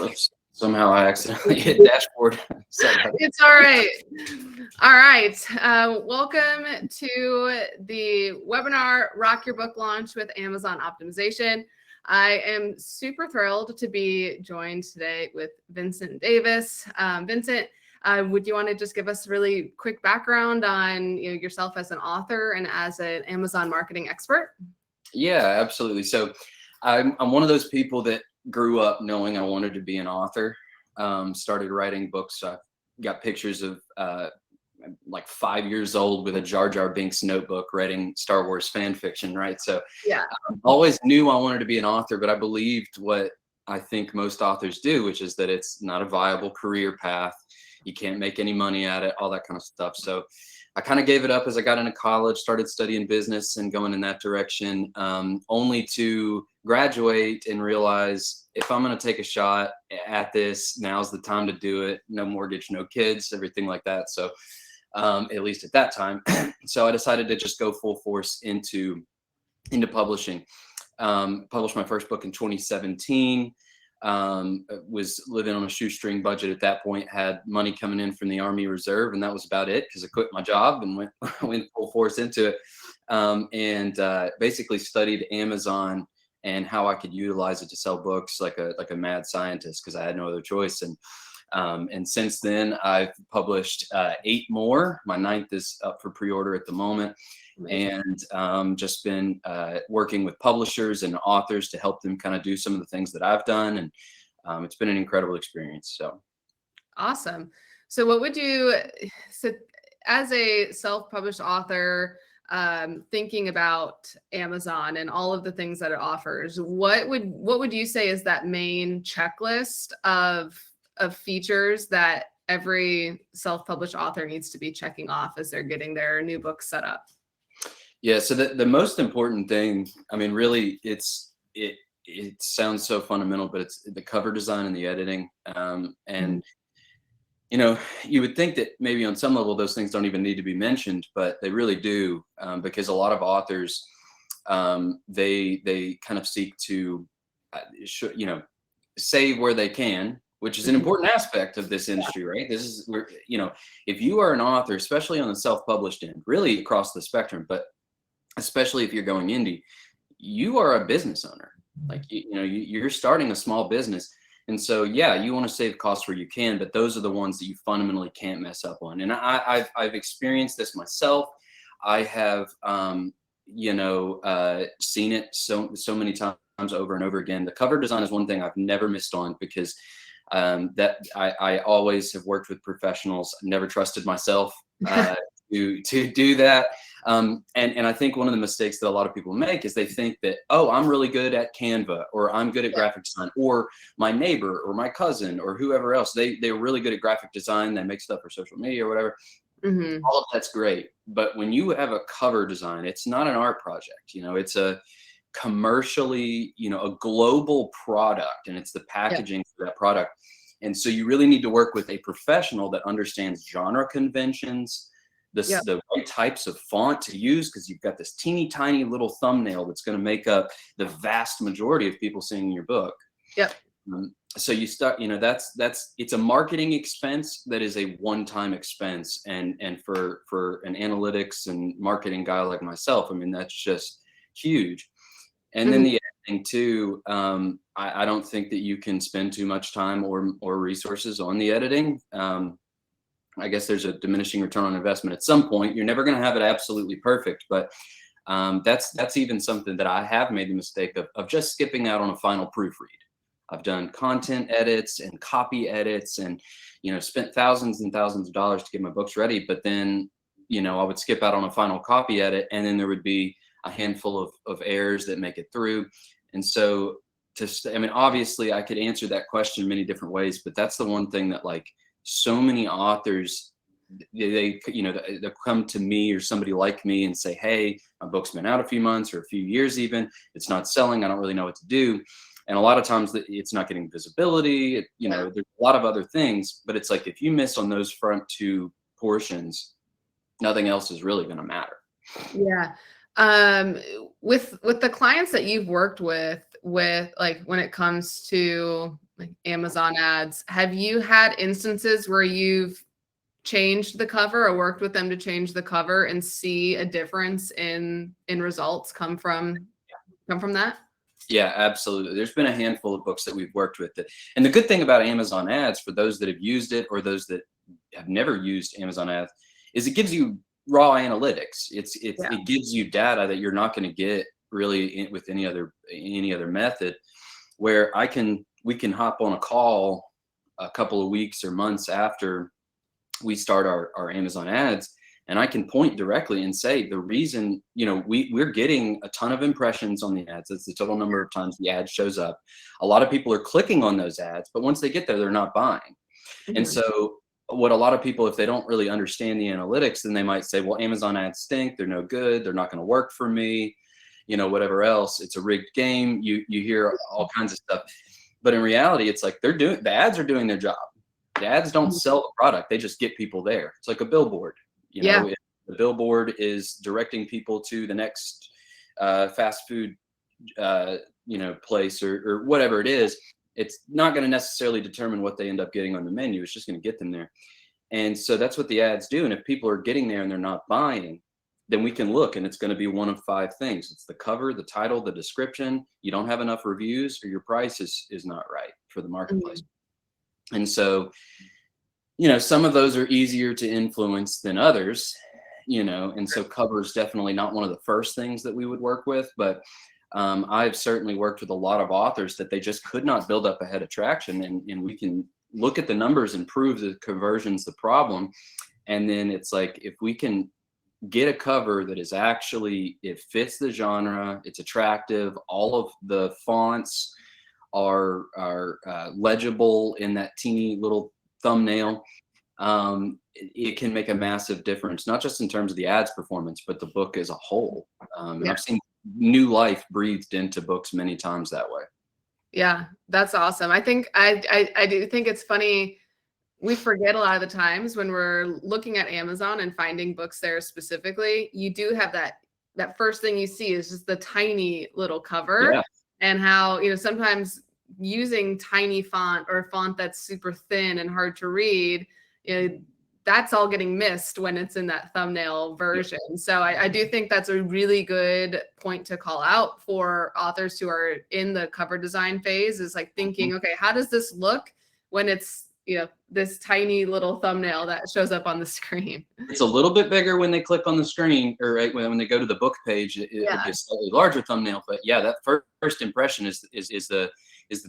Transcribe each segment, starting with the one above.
Oops. Somehow I accidentally hit dashboard. Sorry about that. It's all right. All right. Welcome to the webinar, Rock Your Book Launch with Amazon Optimization. I am super thrilled to be joined today with Vincent Davis. Vincent, would you want to just give us a really quick background on yourself as an author and as an Amazon marketing expert? Yeah, absolutely. So I'm one of those people that grew up knowing I wanted to be an author. Started writing books. I got pictures of like 5 years old with a Jar Jar Binks notebook writing Star Wars fan fiction, right? So yeah, always knew I wanted to be an author, but I believed what I think most authors do, which is that it's not a viable career path. You can't make any money at it, all that kind of stuff. So I kind of gave it up as I got into college, started studying business and going in that direction, only to graduate and realize if I'm going to take a shot at this, now's the time to do it. No mortgage, no kids, everything like that. So at least at that time. So I decided to just go full force into publishing. Published my first book in 2017. Was living on a shoestring budget at that point, had money coming in from the Army Reserve, and that was about it because I quit my job and went full force into it. And basically studied Amazon and how I could utilize it to sell books like a mad scientist because I had no other choice. And since then, I've published 8 more. My 9th is up for pre-order at the moment. And just been working with publishers and authors to help them kind of do some of the things that I've done. And it's been an incredible experience. So awesome. So what would you, so as a self-published author, thinking about Amazon and all of the things that it offers, what would you say is that main checklist of features that every self-published author needs to be checking off as they're getting their new book set up? Yeah, so the most important thing, I mean, really, it sounds so fundamental, but it's the cover design and the editing. And you would think that maybe on some level those things don't even need to be mentioned, but they really do, because a lot of authors, they kind of seek to, say where they can, which is an important aspect of this industry, right? This is where, if you are an author, especially on the self-published end, really across the spectrum, but especially if you're going indie, you are a business owner. Like, you're starting a small business. And so, yeah, you want to save costs where you can, but those are the ones that you fundamentally can't mess up on. And I've experienced this myself. I have, seen it so many times over and over again. The cover design is one thing I've never missed on because that I always have worked with professionals. Never trusted myself to do that. And I think one of the mistakes that a lot of people make is they think that, oh, I'm really good at Canva, or I'm good at graphic design, or my neighbor or my cousin or whoever else, they're really good at graphic design. They make stuff for social media or whatever. All of that's great. But when you have a cover design, it's not an art project. It's a commercially, a global product, and it's the packaging for that product. And so you really need to work with a professional that understands genre conventions, the right types of font to use, because you've got this teeny tiny little thumbnail that's going to make up the vast majority of people seeing your book. So you start, it's a marketing expense that is a one-time expense. And for an analytics and marketing guy like myself, I mean, that's just huge. And then the editing too, I don't think that you can spend too much time or resources on the editing. I guess there's a diminishing return on investment at some point. You're never going to have it absolutely perfect, but that's even something that I have made the mistake of just skipping out on a final proofread. I've done content edits and copy edits and, spent thousands and thousands of dollars to get my books ready. But then, I would skip out on a final copy edit, and then there would be a handful of errors that make it through. And so obviously I could answer that question many different ways, but that's the one thing that, like, so many authors, they'll come to me or somebody like me and say, hey, my book's been out a few months or a few years even, it's not selling, I don't really know what to do. And a lot of times it's not getting visibility, there's a lot of other things, but it's like, if you miss on those front 2 portions, nothing else is really going to matter. Yeah. With the clients that you've worked with like when it comes to like Amazon ads. Have you had instances where you've changed the cover or worked with them to change the cover and see a difference in results come from that? Yeah, absolutely. There's been a handful of books that we've worked with that, and the good thing about Amazon ads for those that have used it or those that have never used Amazon ads is it gives you raw analytics. Yeah. It gives you data that you're not going to get really with any other method, where we can hop on a call a couple of weeks or months after we start our Amazon ads, and I can point directly and say the reason, we're getting a ton of impressions on the ads. That's the total number of times the ad shows up. A lot of people are clicking on those ads, but once they get there, they're not buying. And Mhm. so what a lot of people, if they don't really understand the analytics, then they might say, well, Amazon ads stink. They're no good. They're not going to work for me. Whatever else. It's a rigged game. You hear all kinds of stuff. But in reality, it's like the ads are doing their job. The ads don't sell the product. They just get people there. It's like a billboard. Yeah. If the billboard is directing people to the next fast food, place or whatever it is, it's not going to necessarily determine what they end up getting on the menu. It's just going to get them there. And so that's what the ads do. And if people are getting there and they're not buying, then we can look, and it's going to be one of 5 things. It's the cover, the title, the description. You don't have enough reviews, or your price is not right for the marketplace. And so, some of those are easier to influence than others, and so cover is definitely not one of the first things that we would work with. But I've certainly worked with a lot of authors that they just could not build up a head of traction, and we can look at the numbers and prove the conversion's the problem. And then it's like, if we can get a cover that is actually, it fits the genre, it's attractive, all of the fonts are legible in that teeny little thumbnail, it can make a massive difference, not just in terms of the ads performance, but the book as a whole. And Yeah. I've seen new life breathed into books many times that way. Yeah, that's awesome. I think I do think it's funny. We forget a lot of the times when we're looking at Amazon and finding books there specifically, you do have that first thing you see is just the tiny little cover. Yeah. And how, sometimes using tiny font or font that's super thin and hard to read, that's all getting missed when it's in that thumbnail version. So I do think that's a really good point to call out for authors who are in the cover design phase, is like thinking, okay, how does this look when it's, this tiny little thumbnail that shows up on the screen? It's a little bit bigger when they click on the screen, or right when they go to the book page, it'll be a slightly larger thumbnail. But yeah, that first impression is the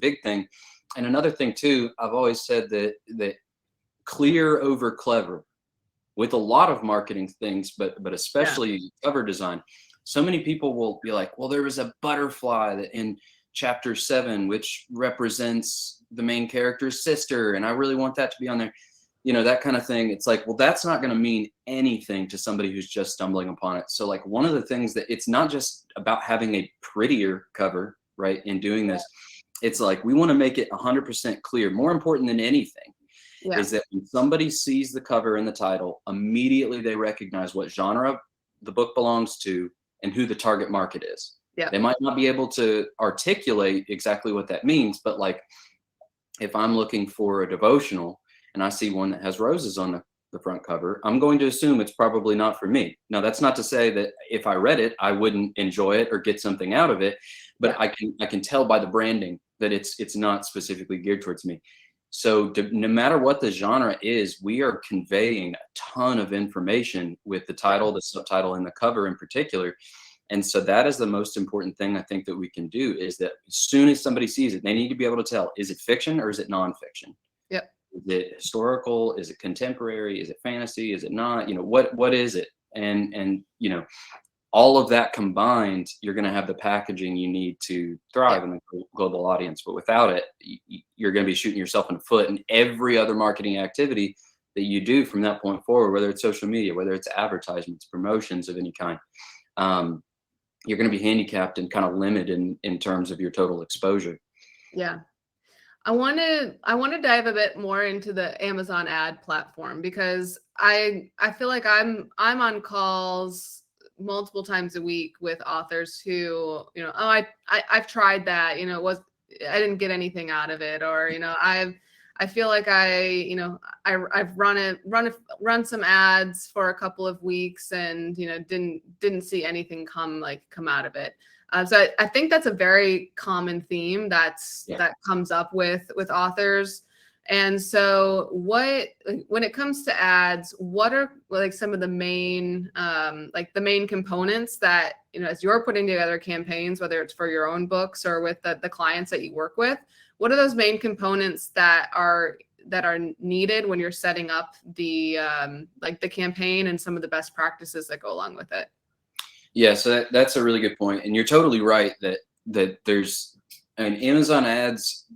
big thing. And another thing too, I've always said that clear over clever with a lot of marketing things, but especially cover design. So many people will be like, well, there was a butterfly that in chapter 7, which represents the main character's sister, and I really want that to be on there. That kind of thing. It's like, well, that's not going to mean anything to somebody who's just stumbling upon it. So like, one of the things that it's not just about having a prettier cover, right? In doing this, it's like, we want to make it 100% clear. More important than anything is that when somebody sees the cover and the title, immediately they recognize what genre the book belongs to and who the target market is. They might not be able to articulate exactly what that means, but like, if I'm looking for a devotional and I see one that has roses on the front cover, I'm going to assume it's probably not for me. Now, that's not to say that if I read it, I wouldn't enjoy it or get something out of it, but I can tell by the branding that it's not specifically geared towards me. So no matter what the genre is, we are conveying a ton of information with the title, the subtitle, and the cover in particular. And so that is the most important thing I think that we can do, is that as soon as somebody sees it, they need to be able to tell, is it fiction or is it nonfiction? Yep. Is it historical? Is it contemporary? Is it fantasy? Is it not? What is it? And all of that combined, you're going to have the packaging you need to thrive in the global audience. But without it, you're going to be shooting yourself in the foot. And every other marketing activity that you do from that point forward, whether it's social media, whether it's advertisements, promotions of any kind, you're going to be handicapped and kind of limited in terms of your total exposure. Yeah. I want to dive a bit more into the Amazon ad platform, because I feel like I'm on calls multiple times a week with authors who, I've tried that, didn't get anything out of it, or I feel like I've run some ads for a couple of weeks and didn't see anything come out of it. So I think that's a very common theme that comes up with authors. And so when it comes to ads, what are like some of the main components that, as you're putting together campaigns, whether it's for your own books or with the clients that you work with, what are those main components that are needed when you're setting up the campaign, and some of the best practices that go along with it? Yeah, so that's a really good point. And you're totally right that there's, Amazon ads,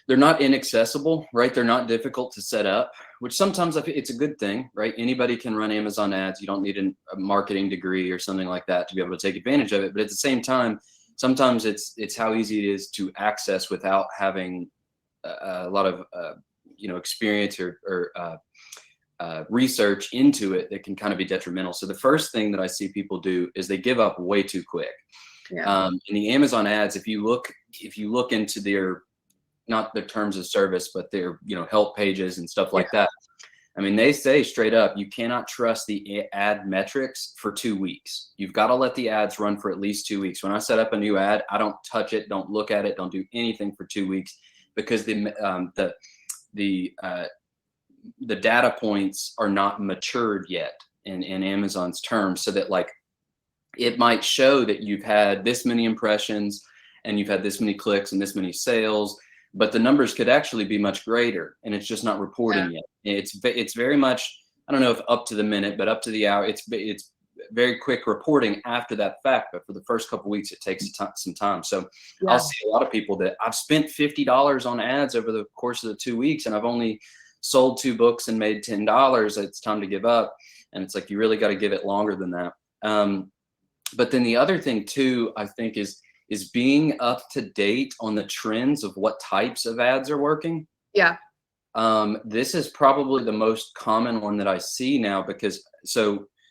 they're not inaccessible, right? They're not difficult to set up, which sometimes it's a good thing, right? Anybody can run Amazon ads. You don't need a marketing degree or something like that to be able to take advantage of it. But at the same time, sometimes it's how easy it is to access without having a lot of experience or research into it that can kind of be detrimental. So the first thing that I see people do is they give up way too quick. Yeah. In the Amazon ads, if you look into their, not the terms of service, but their help pages and stuff like that, they say straight up, you cannot trust the ad metrics for 2 weeks. You've got to let the ads run for at least 2 weeks. When I set up a new ad, I don't touch it, don't look at it, don't do anything for 2 weeks, because the data points are not matured yet in Amazon's terms, so that it might show that you've had this many impressions and you've had this many clicks and this many sales, but the numbers could actually be much greater, and it's just not reporting yet. It's very much, I don't know if up to the minute, but up to the hour. It's very quick reporting after that fact, but for the first couple of weeks, it takes some time. So I'll see a lot of people that I've spent $50 on ads over the course of the 2 weeks, and I've only sold 2 books and made $10. It's time to give up. And it's like, you really got to give it longer than that. But then the other thing too, I think, is being up to date on the trends of what types of ads are working. Yeah. This is probably the most common one that I see now, because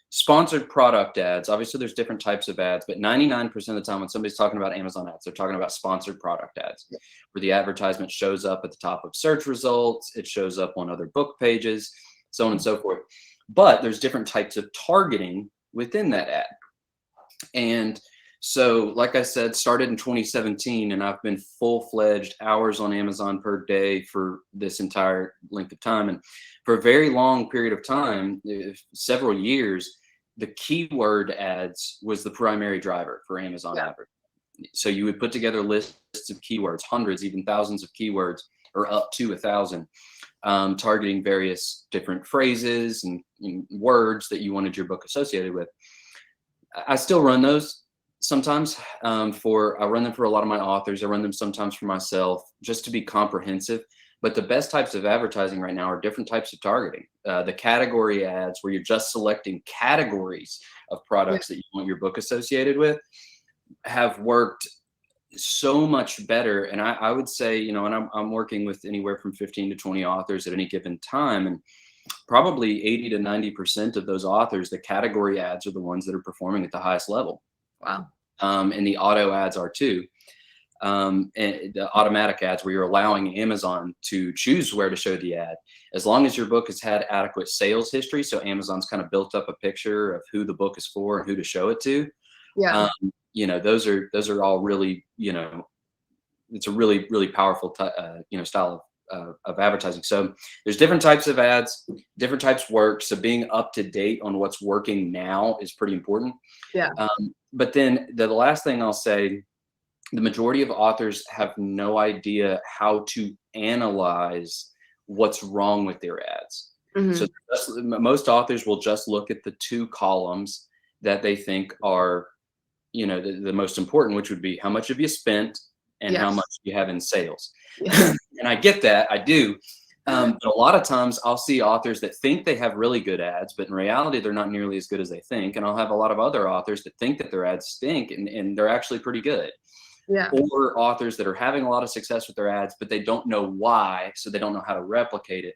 sponsored product ads, obviously there's different types of ads, but 99% of the time when somebody's talking about Amazon ads, they're talking about sponsored product ads, where the advertisement shows up at the top of search results, it shows up on other book pages, so on and so forth. But there's different types of targeting within that ad. And so, like I said, started in 2017, and I've been full-fledged hours on Amazon per day for this entire length of time. And for a very long period of time, several years, the keyword ads was the primary driver for Amazon advertising. So you would put together lists of keywords, hundreds, even thousands of keywords, or up to 1,000, targeting various different phrases and words that you wanted your book associated with. I still run those sometimes. I run them for a lot of my authors. I run them sometimes for myself, just to be comprehensive. But the best types of advertising right now are different types of targeting. The category ads, where you're just selecting categories of products that you want your book associated with, have worked so much better. And I would say, and I'm working with anywhere from 15 to 20 authors at any given time. And probably 80 to 90% of those authors, the category ads are the ones that are performing at the highest level. Wow. And the auto ads are too. And the automatic ads, where you're allowing Amazon to choose where to show the ad, as long as your book has had adequate sales history. So Amazon's kind of built up a picture of who the book is for and who to show it to. Yeah. Those are all really, it's a really, really powerful, style of advertising. So there's different types of ads, different types work. So being up to date on what's working now is pretty important. Yeah. But then the last thing I'll say, the majority of authors have no idea how to analyze what's wrong with their ads. Mm-hmm. So most authors will just look at the 2 columns that they think are, the most important, which would be how much have you spent and how much you have in sales. And I get that, I do. But a lot of times I'll see authors that think they have really good ads, but in reality, they're not nearly as good as they think. And I'll have a lot of other authors that think that their ads stink, and they're actually pretty good. Yeah. Or authors that are having a lot of success with their ads, but they don't know why, so they don't know how to replicate it.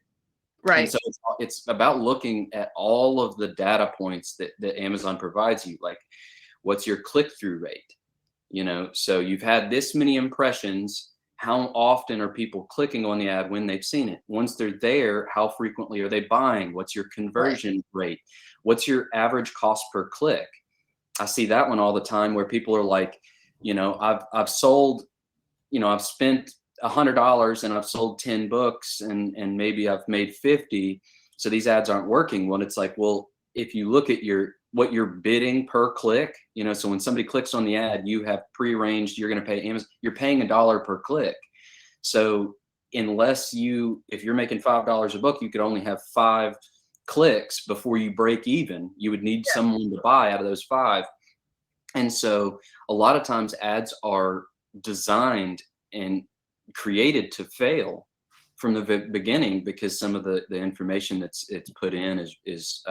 Right. And so it's about looking at all of the data points that Amazon provides you, like what's your click-through rate? So you've had this many impressions. how often are people clicking on the ad when they've seen it? Once they're there, how frequently are they buying? What's your Right. conversion rate? What's your average cost per click? I see that one all the time where people are like, I've sold, I've spent $100 and I've sold 10 books and maybe I've made 50. So these ads aren't working. Well, it's like, well, if you look at what you're bidding per click, so when somebody clicks on the ad, you have prearranged, you're going to pay Amazon, you're paying $1 per click. So if you're making $5 a book, you could only have 5 clicks before you break even. You would need someone to buy out of those 5. And so a lot of times ads are designed and created to fail from the beginning because some of the information it's put in is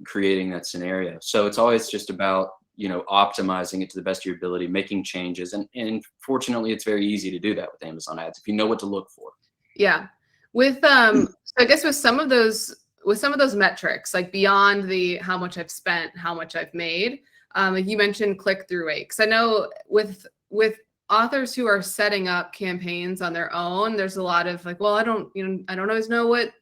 creating that scenario. So it's always just about optimizing it to the best of your ability, making changes, and fortunately it's very easy to do that with Amazon ads if you know what to look for. Yeah. With so I guess with some of those metrics, like beyond the how much I've spent, how much I've made, like you mentioned click-through rate. Because I know with authors who are setting up campaigns on their own, there's a lot of like, well, I don't always know what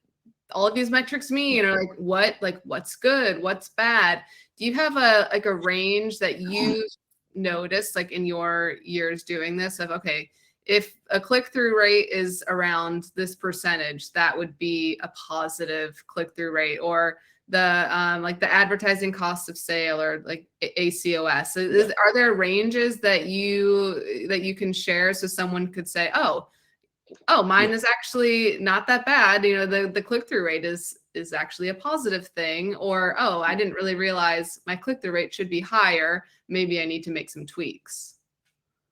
all of these metrics mean, or what's good, what's bad. Do you have a range that you noticed like in your years doing this of, okay, if a click-through rate is around this percentage, that would be a positive click-through rate, or the like the advertising cost of sale, or like ACOS? Are there ranges that you can share so someone could say, oh, mine is actually not that bad. The click-through rate is actually a positive thing, or, oh, I didn't really realize my click-through rate should be higher. Maybe I need to make some tweaks.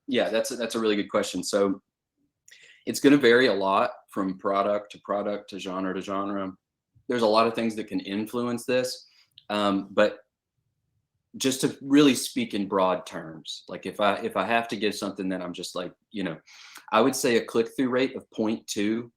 Yeah, that's a really good question. So it's going to vary a lot from product to product to genre to genre. There's a lot of things that can influence this, but just to really speak in broad terms, like if I have to give something that I'm just like, I would say a click-through rate of 0.2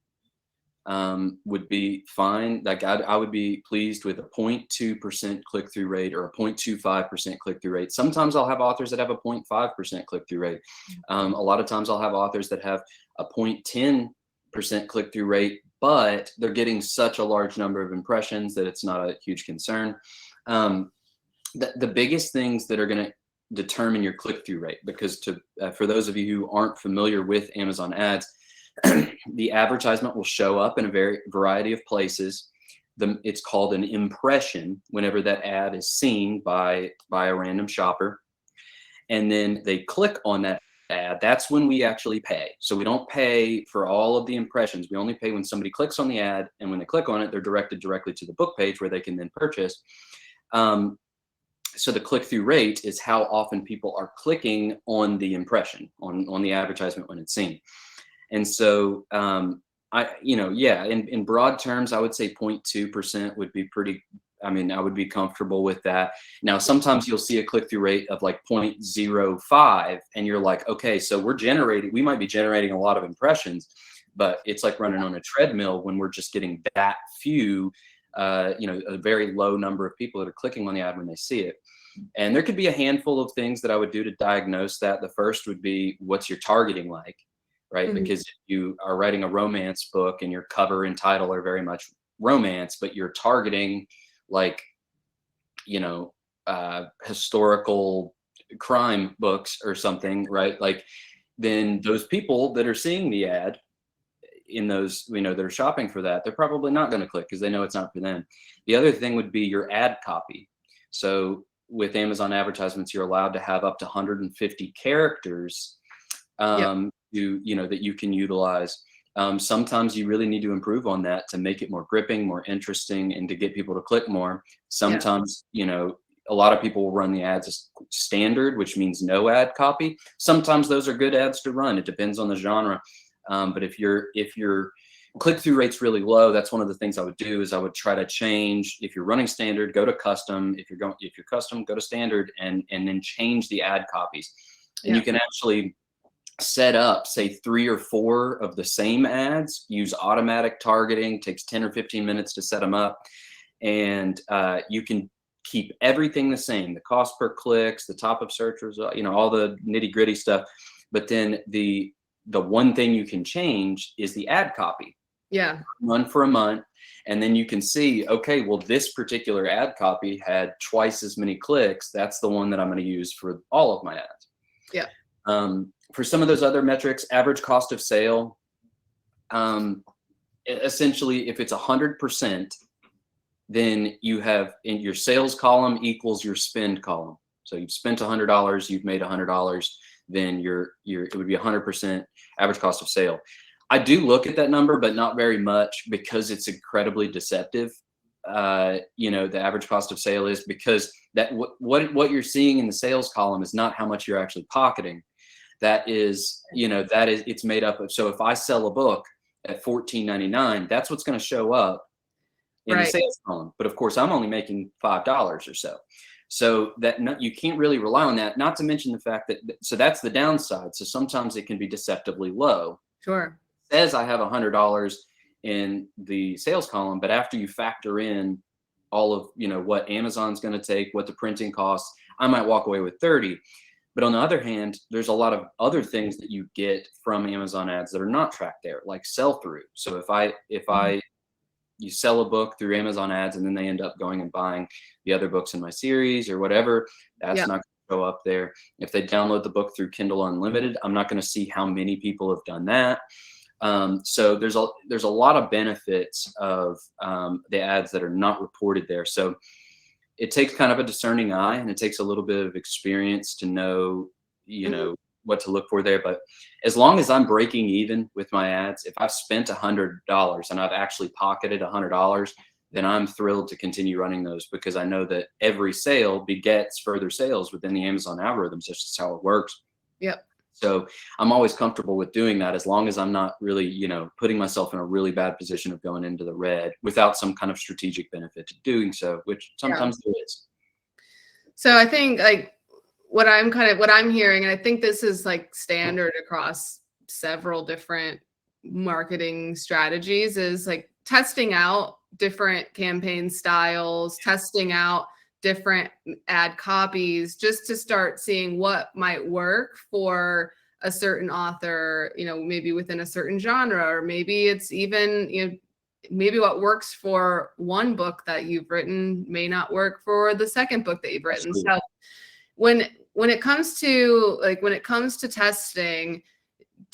would be fine. Like I would be pleased with a 0.2% click-through rate or a 0.25% click-through rate. Sometimes I'll have authors that have a 0.5% click-through rate. A lot of times I'll have authors that have a 0.10% click-through rate, but they're getting such a large number of impressions that it's not a huge concern. The biggest things that are going to determine your click-through rate, because for those of you who aren't familiar with Amazon ads, the advertisement will show up in a variety of places. It's called an impression whenever that ad is seen by a random shopper, and then they click on that ad. That's when we actually pay. So we don't pay for all of the impressions. We only pay when somebody clicks on the ad, and when they click on it, they're directed directly to the book page where they can then purchase. So the click-through rate is how often people are clicking on the impression, on the advertisement when it's seen. And so, in broad terms, I would say 0.2% would be pretty, I would be comfortable with that. Now, sometimes you'll see a click-through rate of like 0.05, and you're like, okay, so we might be generating a lot of impressions, but it's like running on a treadmill when we're just getting that few, a very low number of people that are clicking on the ad when they see it. And there could be a handful of things that I would do to diagnose that. The first would be, what's your targeting like, right? Mm-hmm. Because if you are writing a romance book and your cover and title are very much romance, but you're targeting like, historical crime books or something, right? Like, then those people that are seeing the ad in those, that are shopping for that, they're probably not going to click because they know it's not for them. The other thing would be your ad copy. So with Amazon advertisements, you're allowed to have up to 150 characters that you can utilize. Sometimes you really need to improve on that to make it more gripping, more interesting, and to get people to click more. Sometimes, a lot of people will run the ads as standard, which means no ad copy. Sometimes those are good ads to run. It depends on the genre. But if your click-through rate's really low, that's one of the things I would do is I would try to change. If you're running standard, go to custom. If you're custom, go to standard, and then change the ad copies. And you can actually set up, say, 3 or 4 of the same ads, use automatic targeting, takes 10 or 15 minutes to set them up. And you can keep everything the same, the cost per clicks, the top of search results, all the nitty gritty stuff. But then the the one thing you can change is the ad copy. Yeah. Run for a month, and then you can see, okay, well, this particular ad copy had twice as many clicks. That's the one that I'm going to use for all of my ads. Yeah. For some of those other metrics, average cost of sale, essentially, if it's 100%, then you have in your sales column equals your spend column. So you've spent $100, you've made $100, then it would be 100% average cost of sale. I do look at that number, but not very much, because it's incredibly deceptive. The average cost of sale is, because that what you're seeing in the sales column is not how much you're actually pocketing. That is, it's made up of. So if I sell a book at $14.99, that's what's going to show up in the sales column. But of course, I'm only making $5 or so. So you can't really rely on that. Not to mention the fact that, so that's the downside. So sometimes it can be deceptively low. Sure. It says I have $100 in the sales column, but after you factor in all of, what Amazon's going to take, what the printing costs, I might walk away with 30. But on the other hand, there's a lot of other things that you get from Amazon ads that are not tracked there, like sell through. So if you sell a book through Amazon ads and then they end up going and buying the other books in my series or whatever, that's not going to show up there. If they download the book through Kindle Unlimited, I'm not going to see how many people have done that. So there's a lot of benefits of the ads that are not reported there. So it takes kind of a discerning eye, and it takes a little bit of experience to know, what to look for there. But as long as I'm breaking even with my ads, if I've spent $100 and I've actually pocketed $100, then I'm thrilled to continue running those, because I know that every sale begets further sales within the Amazon algorithms. That's just how it works. Yep. So I'm always comfortable with doing that, as long as I'm not really, putting myself in a really bad position of going into the red without some kind of strategic benefit to doing so, which sometimes there is. So I think what I'm hearing, and I think this is like standard across several different marketing strategies, is like testing out different campaign styles, testing out different ad copies, just to start seeing what might work for a certain author, maybe within a certain genre, or maybe it's even, maybe what works for one book that you've written may not work for the second book that you've written. Absolutely. So when it comes to testing,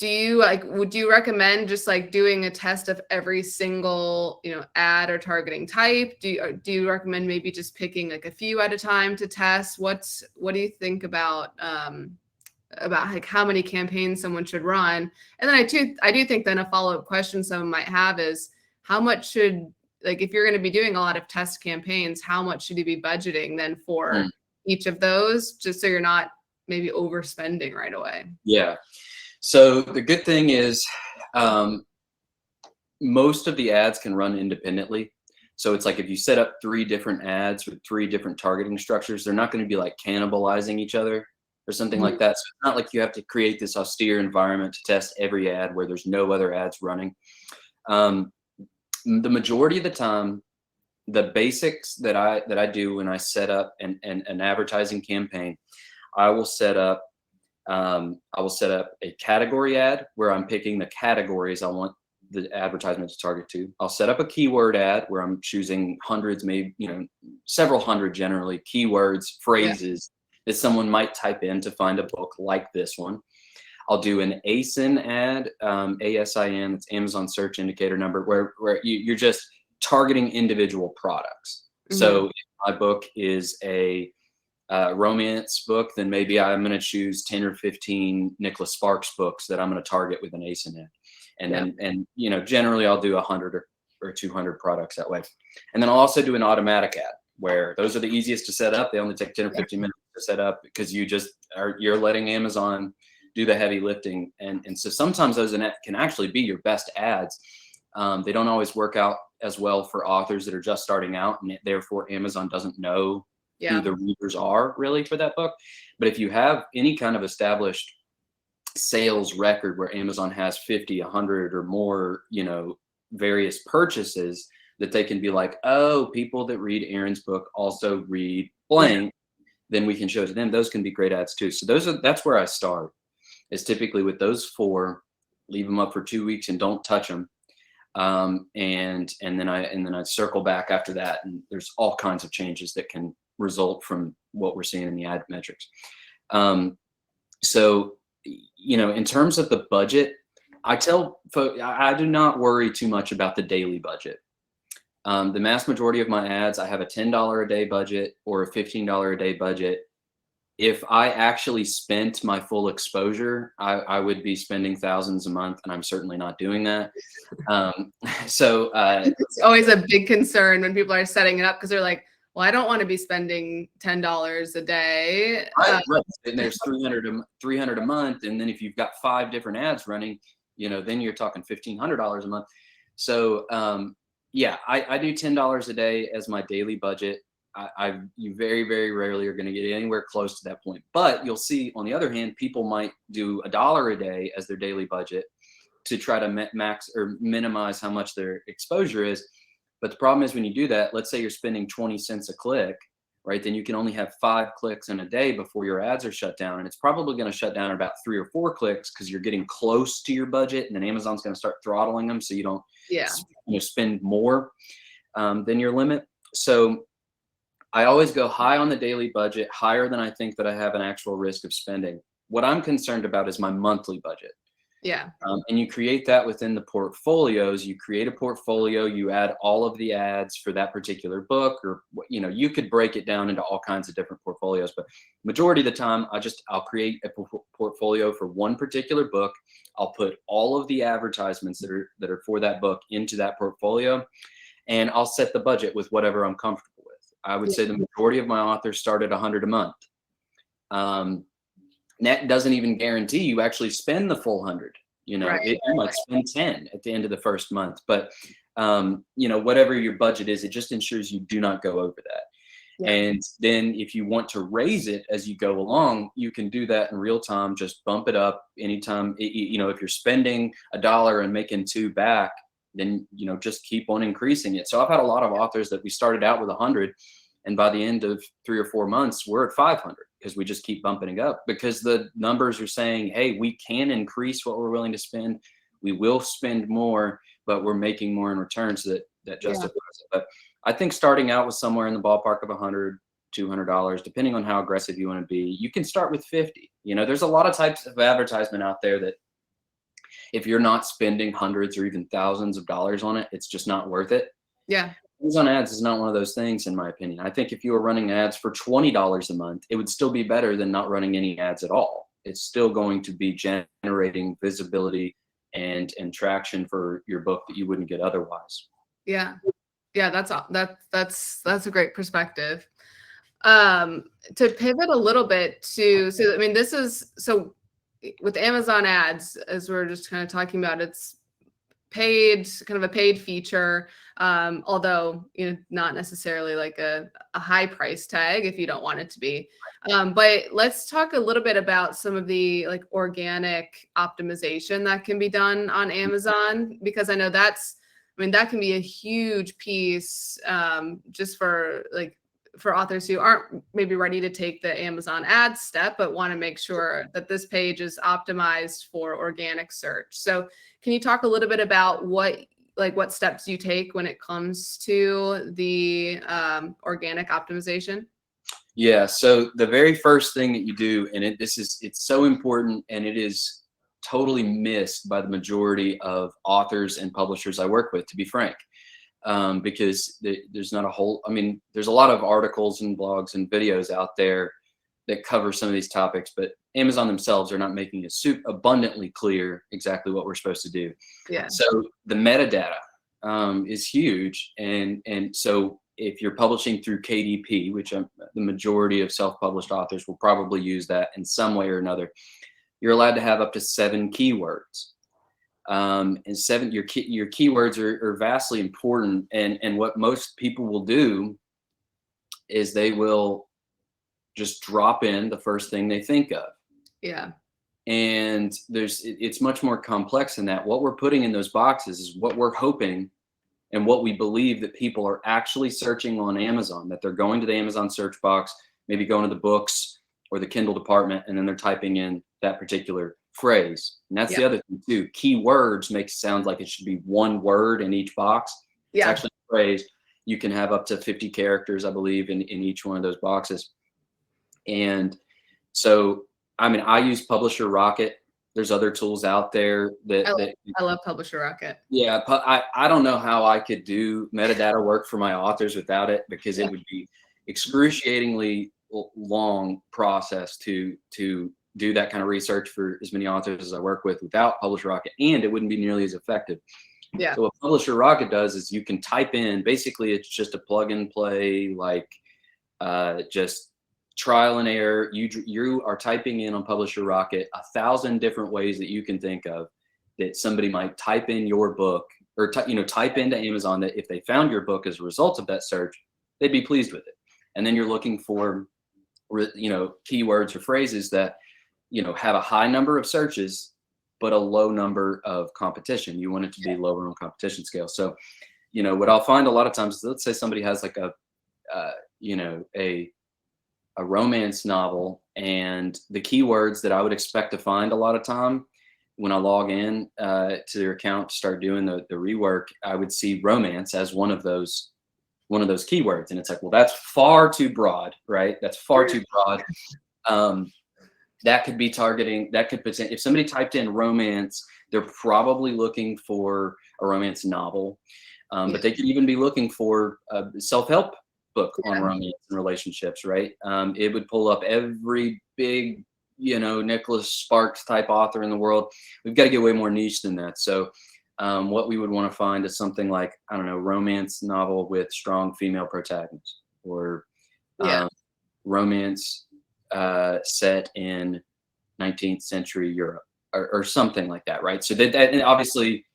would you recommend just doing a test of every single, ad or targeting type? Do you recommend maybe just picking a few at a time to test? What do you think about how many campaigns someone should run? And then I do think then a follow-up question someone might have is, how much should, if you're going to be doing a lot of test campaigns, how much should you be budgeting then for each of those, just so you're not maybe overspending right away? Yeah. So the good thing is, most of the ads can run independently. So it's like if you set up 3 different ads with 3 different targeting structures, they're not going to be cannibalizing each other or something like that. So it's not like you have to create this austere environment to test every ad where there's no other ads running. The majority of the time, the basics that I do when I set up an advertising campaign, I will set up a category ad where I'm picking the categories I want the advertisement to target to. I'll set up a keyword ad where I'm choosing hundreds, maybe, several hundred generally, keywords, phrases that someone might type in to find a book like this one. I'll do an ASIN ad, ASIN, it's Amazon Search Indicator Number, where you're just targeting individual products. So if my book is a romance book, then maybe I'm going to choose 10 or 15 Nicholas Sparks books that I'm going to target with an ASIN ad. And generally I'll do 100 or 200 products that way. And then I'll also do an automatic ad, where those are the easiest to set up. They only take 10 or 15 minutes to set up, because you're letting Amazon do the heavy lifting. And so sometimes those can actually be your best ads. They don't always work out as well for authors that are just starting out, and therefore Amazon doesn't know who the readers are really for that book. But if you have any kind of established sales record where Amazon has 50, 100 or more, various purchases, that they can be like, oh, people that read Aaron's book also read blank, then we can show to them. Those can be great ads too. So that's where I start, is typically with those 4. leave them up for 2 weeks and don't touch them. And then I circle back after that, and there's all kinds of changes that can result from what we're seeing in the ad metrics. So, in terms of the budget, I tell folks I do not worry too much about the daily budget. The mass majority of my ads, I have a $10 a day budget or a $15 a day budget. If I actually spent my full exposure, I would be spending thousands a month, and I'm certainly not doing that. It's always a big concern when people are setting it up because they're like, well, I don't want to be spending $10 a day. Right. And there's 300 a month, and then if you've got 5 different ads running, then you're talking $1,500 a month. So yeah, I do $10 a day as my daily budget. You very, very rarely are going to get anywhere close to that point. But you'll see, on the other hand, people might do $1 a day as their daily budget to try to max or minimize how much their exposure is. But the problem is, when you do that, let's say you're spending 20 cents a click, right? Then you can only have 5 clicks in a day before your ads are shut down. And it's probably going to shut down at about 3 or 4 clicks because you're getting close to your budget, and then Amazon's going to start throttling them so you don't spend more than your limit. So I always go high on the daily budget, higher than I think that I have an actual risk of spending. What I'm concerned about is my monthly budget. Yeah. And you create that within the portfolios. You create a portfolio, you add all of the ads for that particular book, or, you could break it down into all kinds of different portfolios, but majority of the time I'll create a portfolio for one particular book. I'll put all of the advertisements that are for that book into that portfolio, and I'll set the budget with whatever I'm comfortable with. I would say the majority of my authors start at $100 a month. That doesn't even guarantee you actually spend the full 100. You might spend 10 at the end of the first month, but whatever your budget is, it just ensures you do not go over that. Yeah. And then if you want to raise it as you go along, you can do that in real time. Just bump it up anytime. If you're spending $1 and making 2 back, then just keep on increasing it. So I've had a lot of authors that we started out with 100, and by the end of 3 or 4 months, we're at 500 because we just keep bumping it up, because the numbers are saying, hey, we can increase what we're willing to spend. We will spend more, but we're making more in return, so that justifies it. But I think starting out with somewhere in the ballpark of $100, $200, depending on how aggressive you want to be, you can start with 50. There's a lot of types of advertisement out there that if you're not spending hundreds or even thousands of dollars on it, it's just not worth it. Yeah. Amazon ads is not one of those things, in my opinion. I think if you were running ads for $20 a month, it would still be better than not running any ads at all. It's still going to be generating visibility and traction for your book that you wouldn't get otherwise. Yeah. Yeah, that's a great perspective. To pivot a little bit so with Amazon ads, as we're just kind of talking about, it's kind of a paid feature, although not necessarily like a high price tag if you don't want it to be. But let's talk a little bit about some of the organic optimization that can be done on Amazon, because I know that can be a huge piece, just for authors who aren't maybe ready to take the Amazon ads step, but want to make sure that this page is optimized for organic search. So can you talk a little bit about what steps you take when it comes to the organic optimization? Yeah. So the very first thing that you do, and it's so important, and it is totally missed by the majority of authors and publishers I work with, to be frank. Because there's not there's a lot of articles and blogs and videos out there that cover some of these topics, but Amazon themselves are not making it abundantly clear exactly what we're supposed to do. Yeah. So the metadata is huge. And so if you're publishing through KDP, which the majority of self-published authors will probably use that in some way or another, you're allowed to have up to 7 keywords. And your keywords are vastly important. And what most people will do is they will just drop in the first thing they think of. Yeah. And it's much more complex than that. What we're putting in those boxes is what we're hoping and what we believe that people are actually searching on Amazon, that they're going to the Amazon search box, maybe going to the books or the Kindle department, and then they're typing in that particular phrase. And that's Yeah. the other thing too. Keywords makes it sound like it should be one word in each box. It's Yeah. actually a phrase. You can have up to 50 characters, I believe, in each one of those boxes. And so, I mean, I use Publisher Rocket. There's other tools out there that I love Publisher Rocket. yeah, I don't know how I could do metadata work for my authors without it, because it would be excruciatingly long process to do that kind of research for as many authors as I work with without Publisher Rocket, and it wouldn't be nearly as effective. Yeah. So what Publisher Rocket does is you can type in, basically it's just a plug and play, like just trial and error. You are typing in on Publisher Rocket 1,000 different ways that you can think of that somebody might type in your book, or type into Amazon, that if they found your book as a result of that search, they'd be pleased with it. And then you're looking for keywords or phrases that have a high number of searches but a low number of competition. You want it to be lower on competition scale. So what I'll find a lot of times is, let's say somebody has like a romance novel, and the keywords that I would expect to find a lot of time when I log in to their account to start doing the rework, I would see romance as one of those keywords. And it's like, well, that's far too broad, right? That's far too broad. That could be targeting, if somebody typed in romance, they're probably looking for a romance novel. But they could even be looking for a self-help book on romance and relationships, right? It would pull up every big, Nicholas Sparks type author in the world. We've got to get way more niche than that. So what we would want to find is something like, I don't know, romance novel with strong female protagonist, or romance set in 19th century Europe, or something like that, right? So that and obviously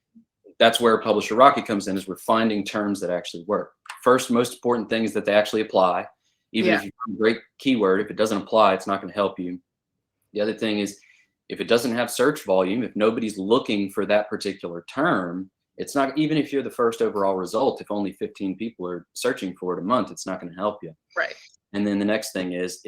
that's where Publisher Rocket comes in, is we're finding terms that actually work. First, most important thing is that they actually apply. Even if you find a great keyword, if it doesn't apply, it's not going to help you. The other thing is, if it doesn't have search volume, if nobody's looking for that particular term, it's not, even if you're the first overall result, if only 15 people are searching for it a month, it's not going to help you. Right. And then the next thing is,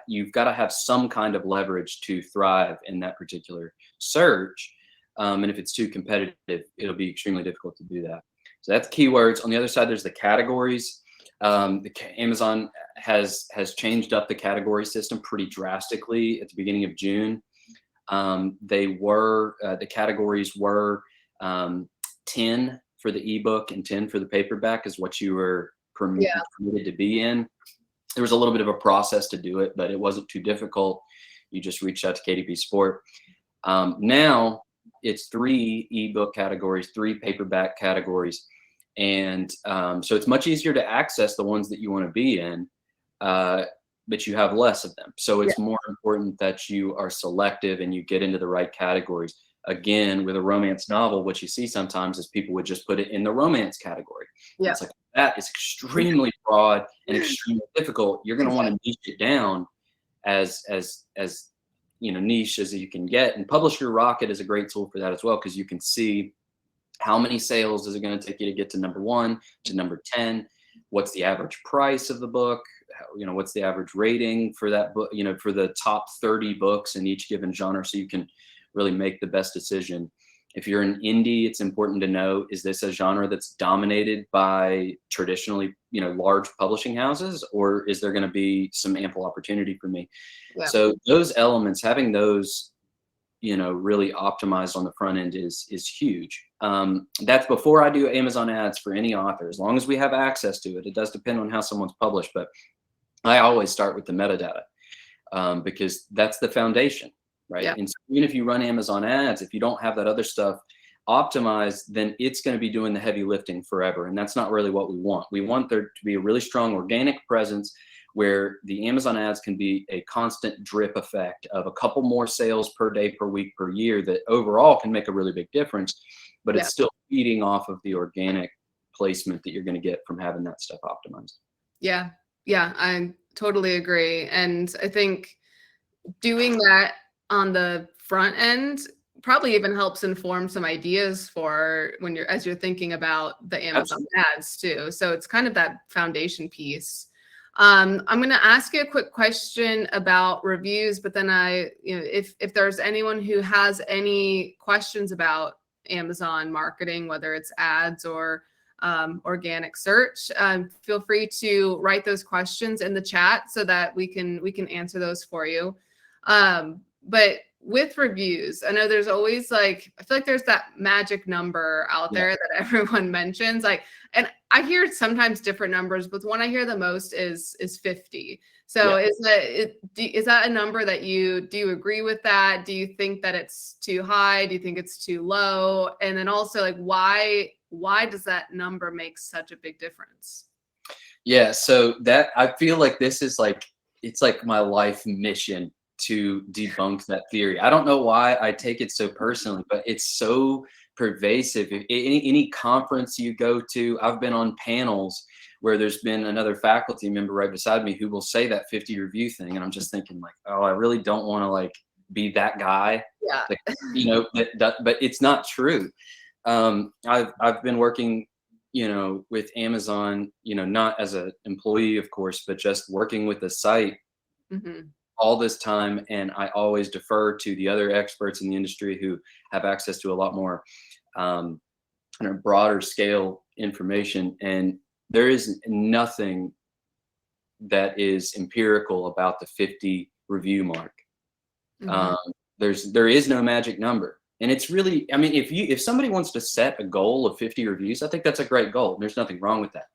you've got to have some kind of leverage to thrive in that particular search. And if it's too competitive, it'll be extremely difficult to do that. So that's keywords. On the other side, there's the categories. Amazon has changed up the category system pretty drastically at the beginning of June. The categories were 10 for the ebook and 10 for the paperback is what you were permitted to be in. There was a little bit of a process to do it, but it wasn't too difficult. You just reached out to KDP Sport. Now it's 3 ebook categories, 3 paperback categories. And so it's much easier to access the ones that you want to be in, but you have less of them. So it's more important that you are selective and you get into the right categories. Again, with a romance novel, what you see sometimes is people would just put it in the romance category. Yeah. It's like, that is extremely broad and extremely difficult. You're going to want to niche it down as niche as you can get. And Publisher Rocket is a great tool for that as well, because you can see how many sales is it going to take you to get to number 1 to number 10. What's the average price of the book? What's the average rating for that book? For the top 30 books in each given genre, so you can really make the best decision. If you're an indie, it's important to know, is this a genre that's dominated by traditionally, large publishing houses, or is there going to be some ample opportunity for me? Yeah. So those elements, having those, really optimized on the front end is huge. That's before I do Amazon ads for any author. As long as we have access to it, it does depend on how someone's published, but I always start with the metadata because that's the foundation. Right. Yeah. And so even if you run Amazon ads, if you don't have that other stuff optimized, then it's going to be doing the heavy lifting forever. And that's not really what we want. We want there to be a really strong organic presence where the Amazon ads can be a constant drip effect of a couple more sales per day, per week, per year that overall can make a really big difference, but it's still feeding off of the organic placement that you're going to get from having that stuff optimized. Yeah. Yeah, I totally agree. And I think doing that on the front end probably even helps inform some ideas for as you're thinking about the Amazon ads too. So it's kind of that foundation piece. I'm going to ask you a quick question about reviews, but then if there's anyone who has any questions about Amazon marketing, whether it's ads or organic search, feel free to write those questions in the chat so that we can answer those for you. But with reviews, I know there's always I feel like there's that magic number out there that everyone mentions. And I hear sometimes different numbers, but the one I hear the most is 50. So is that a number that do you agree with that? Do you think that it's too high? Do you think it's too low? And then also why does that number make such a big difference? Yeah. So that, I feel like this is it's like my life mission to debunk that theory. I don't know why I take it so personally, but it's so pervasive. Any conference you go to, I've been on panels where there's been another faculty member right beside me who will say that 50 review thing, and I'm just thinking oh, I really don't want to be that guy. Yeah. But it's not true. I've been working, with Amazon, not as an employee, of course, but just working with the site. Mm-hmm. All this time, and I always defer to the other experts in the industry who have access to a lot more broader scale information. And there is nothing that is empirical about the 50 review mark. Mm-hmm. There is no magic number, and it's really, I mean, if somebody wants to set a goal of 50 reviews, I think that's a great goal. There's nothing wrong with that.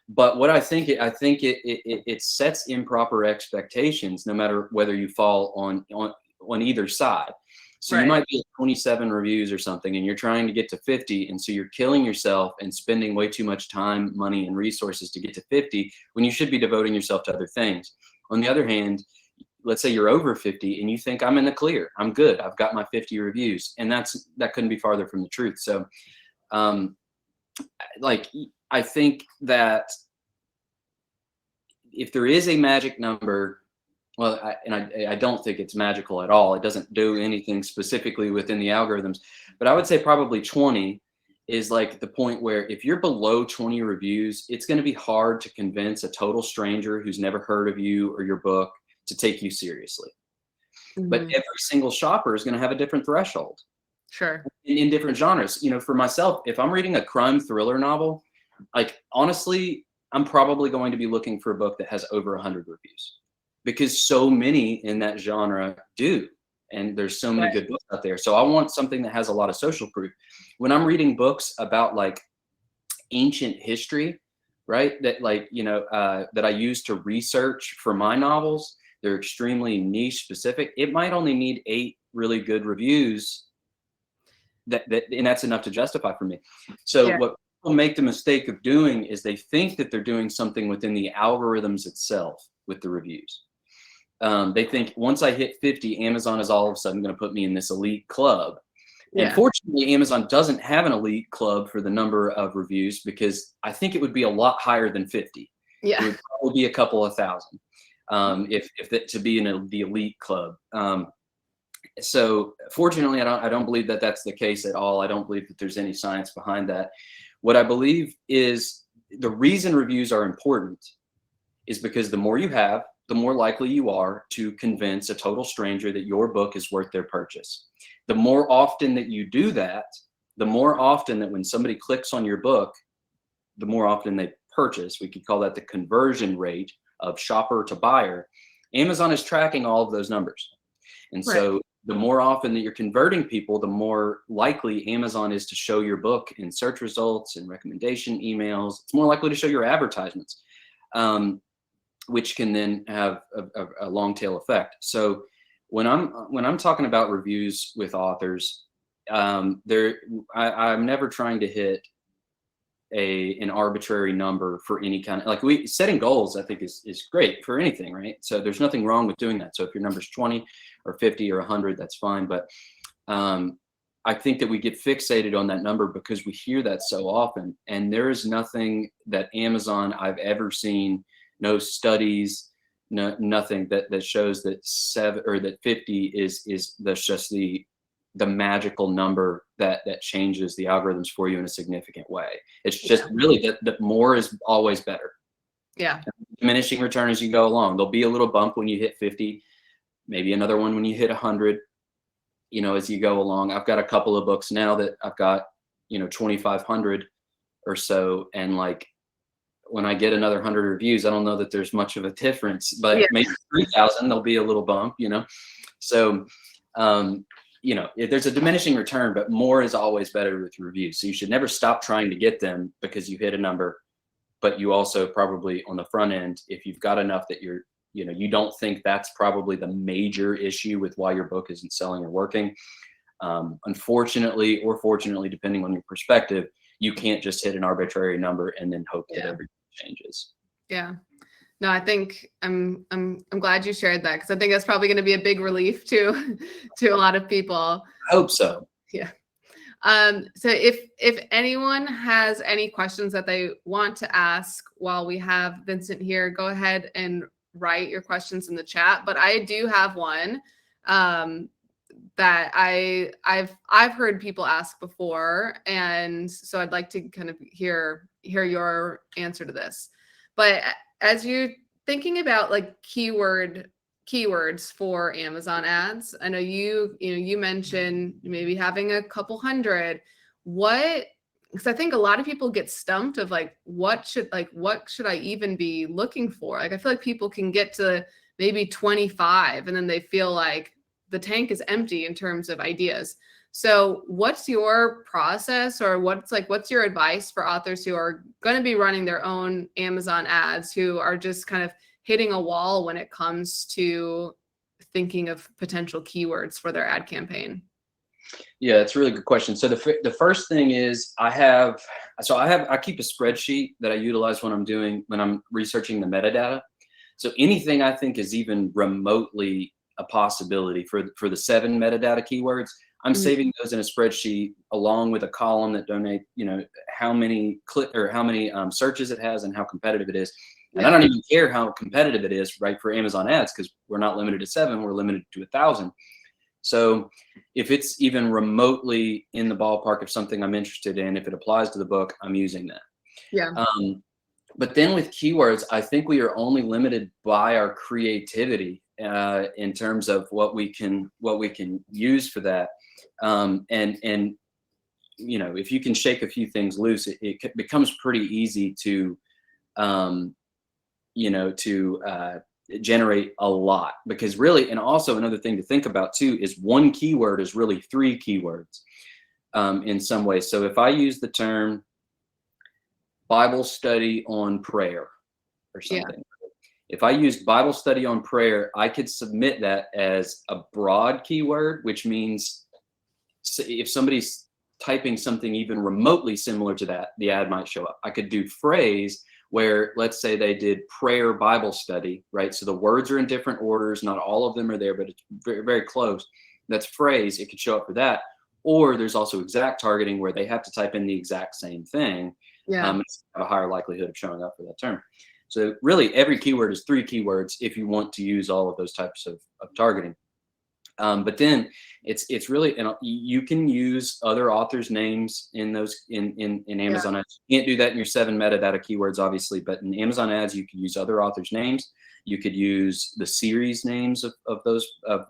But what I think it sets improper expectations, no matter whether you fall on either side. So you might be at 27 reviews or something, and you're trying to get to 50, and so you're killing yourself and spending way too much time, money, and resources to get to 50 when you should be devoting yourself to other things. On the other hand, let's say you're over 50 and you think, I'm in the clear, I'm good, I've got my 50 reviews, and that couldn't be farther from the truth. So, I think that if there is a magic number, well, I don't think it's magical at all. It doesn't do anything specifically within the algorithms, but I would say probably 20 is the point where if you're below 20 reviews, it's going to be hard to convince a total stranger who's never heard of you or your book to take you seriously. Mm-hmm. But every single shopper is going to have a different threshold. Sure. In different genres. For myself, if I'm reading a crime thriller novel, honestly, I'm probably going to be looking for a book that has over 100 reviews, because so many in that genre do, and there's so many good books out there. So I want something that has a lot of social proof. When I'm reading books about ancient history, right, that that I use to research for my novels, they're extremely niche specific. It might only need 8 really good reviews, and that's enough to justify for me. So what people make the mistake of doing is they think that they're doing something within the algorithms itself with the reviews. They think once I hit 50, Amazon is all of a sudden going to put me in this elite club. And fortunately, Amazon doesn't have an elite club for the number of reviews, because I think it would be a lot higher than 50. It would probably be a couple of thousand to be in the elite club. So fortunately, I don't believe that that's the case at all. I don't believe that there's any science behind that. What I believe is the reason reviews are important is because the more you have, the more likely you are to convince a total stranger that your book is worth their purchase. The more often that you do that, the more often that when somebody clicks on your book, the more often they purchase. We could call that the conversion rate of shopper to buyer. Amazon is tracking all of those numbers. And so the more often that you're converting people, the more likely Amazon is to show your book in search results and recommendation emails. It's more likely to show your advertisements, which can then have a long tail effect. So when I'm talking about reviews with authors, I'm never trying to hit an arbitrary number for any kind of, setting goals, I think is great for anything, right? So there's nothing wrong with doing that. So if your number's 20 or 50 or 100, that's fine. But I think that we get fixated on that number because we hear that so often, and there is nothing that Amazon I've ever seen, no studies, nothing that shows that 7 or that 50 is that's just the magical number that changes the algorithms for you in a significant way. It's just really that more is always better. Yeah. diminishing return as you go along. There'll be a little bump when you hit 50, maybe another one when you hit 100, you know, as you go along. I've got a couple of books now that I've got, you know, 2,500 or so. And like, when I get another 100 reviews, I don't know that there's much of a difference, but maybe 3,000, there'll be a little bump, you know? So, you know, there's a diminishing return, but more is always better with reviews. So you should never stop trying to get them because you hit a number, but you also probably on the front end, if you've got enough that you're, you know, you don't think that's probably the major issue with why your book isn't selling or working. Unfortunately, or fortunately, depending on your perspective, you can't just hit an arbitrary number and then hope that everything changes. Yeah. No, I think I'm glad you shared that, because I think that's probably going to be a big relief to a lot of people. I hope so. Yeah. So if anyone has any questions that they want to ask while we have Vincent here, go ahead and write your questions in the chat. But I do have one that I've heard people ask before, and so I'd like to kind of hear your answer to this. But as you're thinking about like keywords for Amazon ads, I know you mentioned maybe having a couple hundred. Because I think a lot of people get stumped of like, what should I even be looking for? Like, I feel like people can get to maybe 25 and then they feel like the tank is empty in terms of ideas. So what's your process, or what's your advice for authors who are going to be running their own Amazon ads, who are just kind of hitting a wall when it comes to thinking of potential keywords for their ad campaign? Yeah, it's a really good question. So the first thing is I keep a spreadsheet that I utilize when I'm researching the metadata. So anything I think is even remotely a possibility for the 7 metadata keywords, I'm saving those in a spreadsheet along with a column that donate, you know, how many searches it has and how competitive it is. And I don't even care how competitive it is, right, for Amazon ads, because we're not limited to 7, we're limited to 1,000. So if it's even remotely in the ballpark of something I'm interested in, if it applies to the book, I'm using that. Yeah. But then with keywords, I think we are only limited by our creativity in terms of what we can use for that. And you know, if you can shake a few things loose, it becomes pretty easy to you know, to generate a lot. Because really, and also another thing to think about too, is one keyword is really 3 keywords in some ways. So if I use the term Bible study on prayer or something, if I used Bible study on prayer, I could submit that as a broad keyword, which means if somebody's typing something even remotely similar to that, the ad might show up. I could do phrase, where let's say they did prayer Bible study, right? So the words are in different orders, not all of them are there, but it's very, very close. That's phrase, it could show up for that. Or there's also exact targeting, where they have to type in the exact same thing. It's have a higher likelihood of showing up for that term. So really every keyword is 3 keywords if you want to use all of those types of targeting. But then it's really, and you can use other authors' names in those in Amazon ads. You can't do that in your 7 metadata keywords, obviously, but in Amazon ads, you can use other authors' names. You could use the series names of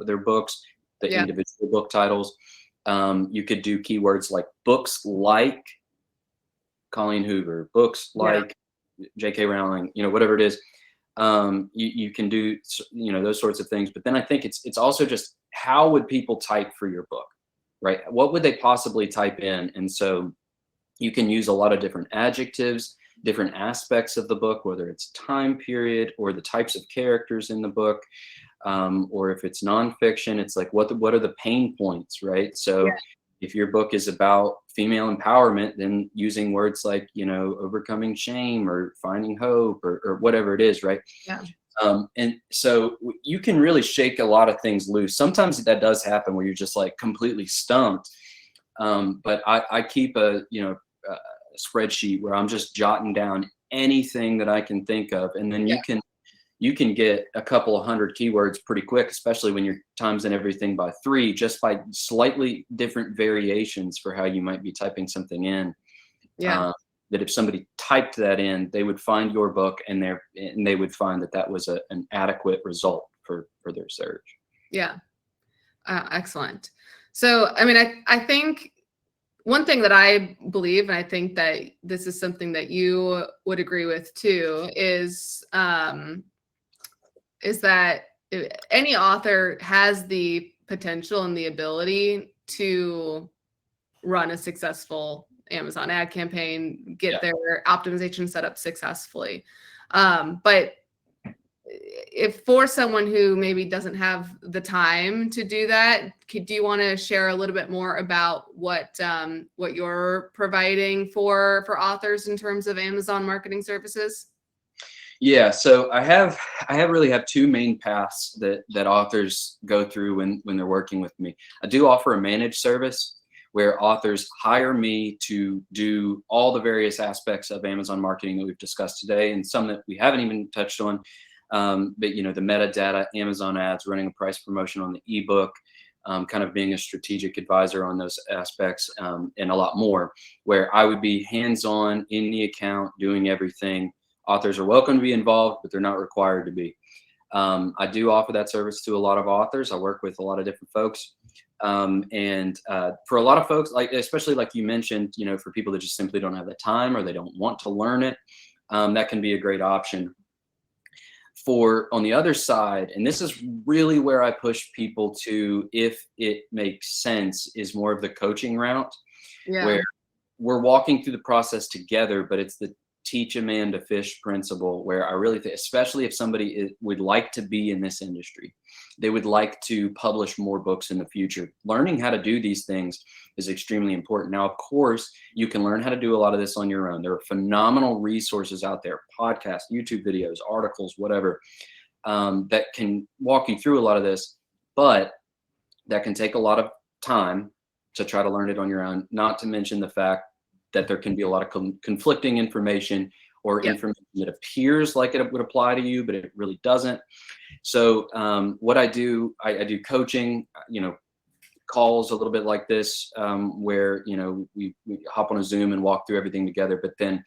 their books, the individual book titles. You could do keywords like books like Colleen Hoover, books like J.K. Rowling, you know, whatever it is. You can do, you know, those sorts of things. But then I think it's also just, how would people type for your book, right? What would they possibly type in? And so you can use a lot of different adjectives, different aspects of the book, whether it's time period or the types of characters in the book, or if it's nonfiction, it's like, what are the pain points, right? So if your book is about female empowerment, then using words like, you know, overcoming shame or finding hope or whatever it is, right? Yeah. And so you can really shake a lot of things loose. Sometimes that does happen where you're just like completely stumped. But I keep a spreadsheet where I'm just jotting down anything that I can think of. And then you can get a couple of hundred keywords pretty quick, especially when you're timesing everything by 3, just by slightly different variations for how you might be typing something in. that if somebody typed that in, they would find your book, and they would find that that was an adequate result for their search. Yeah. Excellent. So, I mean, I think one thing that I believe, and I think that this is something that you would agree with too, is that any author has the potential and the ability to run a successful Amazon ad campaign, get their optimization set up successfully. But if for someone who maybe doesn't have the time to do that, do you want to share a little bit more about what you're providing for authors in terms of Amazon marketing services? Yeah, so I really have two main paths that authors go through when they're working with me. I do offer a managed service where authors hire me to do all the various aspects of Amazon marketing that we've discussed today, and some that we haven't even touched on. But you know, the metadata, Amazon ads, running a price promotion on the ebook, kind of being a strategic advisor on those aspects, and a lot more, where I would be hands-on in the account doing everything. Authors are welcome to be involved, but they're not required to be. I do offer that service to a lot of authors. I work with a lot of different folks. And for a lot of folks, like, especially like you mentioned, you know, for people that just simply don't have the time or they don't want to learn it, that can be a great option. For on the other side, and this is really where I push people to, if it makes sense, is more of the coaching route, where we're walking through the process together, but it's the teach a man to fish principle, where I really think, especially if somebody would like to be in this industry, they would like to publish more books in the future. Learning how to do these things is extremely important. Now, of course, you can learn how to do a lot of this on your own. There are phenomenal resources out there, podcasts, YouTube videos, articles, whatever, that can walk you through a lot of this, but that can take a lot of time to try to learn it on your own, not to mention the fact that there can be a lot of conflicting information, or information that appears like it would apply to you, but it really doesn't. So what I do coaching, you know, calls a little bit like this, where, you know, we hop on a Zoom and walk through everything together. But then